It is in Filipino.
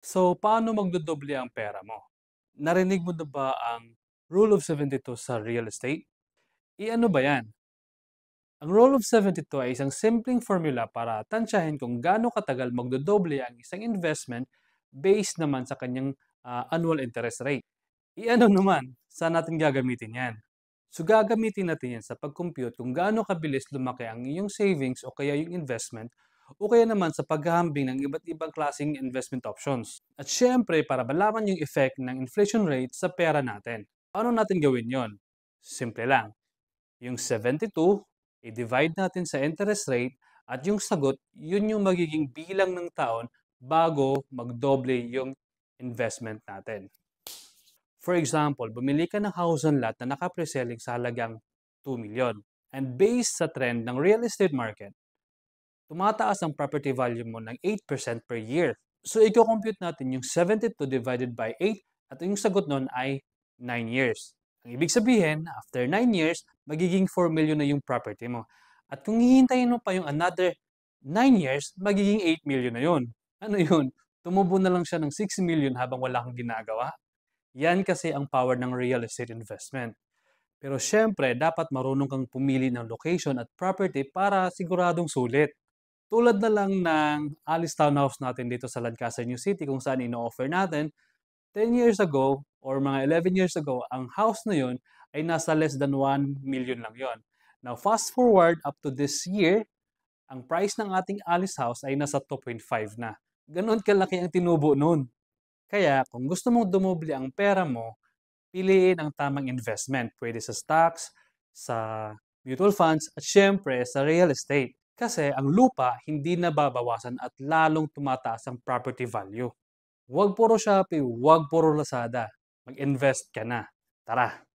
So, paano magdodoble ang pera mo? Narinig mo na ba ang Rule of 72 sa real estate? Ano ba yan? Ang Rule of 72 ay isang simpleng formula para tansyahin kung gaano katagal magdodoble ang isang investment based naman sa kanyang annual interest rate. Naman, saan natin gagamitin yan? So gagamitin natin yan sa pag-compute kung gaano kabilis lumaki ang iyong savings o kaya yung investment o kaya naman sa paghahambing ng iba't ibang klaseng investment options. At syempre, para malaman yung effect ng inflation rate sa pera natin. Paano natin gawin yon? Simple lang. Yung 72, i-divide natin sa interest rate at yung sagot, yun yung magiging bilang ng taon bago magdoble yung investment natin. For example, bumili ka ng house and lot na naka-preselling sa halagang 2 million. And based sa trend ng real estate market, tumataas ang property value mo ng 8% per year. So, i-compute natin yung 72 divided by 8 at yung sagot nun ay 9 years. Ang ibig sabihin, after 9 years, magiging 4 million na yung property mo. At kung hihintayin mo pa yung another 9 years, magiging 8 million na yun. Ano yun? Tumubo na lang siya ng 6 million habang wala kang ginagawa. Yan kasi ang power ng real estate investment. Pero syempre, dapat marunong kang pumili ng location at property para siguradong sulit. Tulad na lang ng Alice Townhouse natin dito sa Lancaster, New City kung saan ino-offer natin, 10 years ago or mga 11 years ago, ang house na yun ay nasa less than 1 million lang yon. Now, fast forward up to this year, ang price ng ating Alice House ay nasa 2.5 na. Ganon kalaki ang tinubo nun. Kaya kung gusto mong dumoble ang pera mo, piliin ang tamang investment. Pwede sa stocks, sa mutual funds, at syempre sa real estate. Kasi ang lupa hindi nababawasan at lalong tumataas ang property value. Huwag puro Shopee, huwag puro Lazada. Mag-invest ka na. Tara!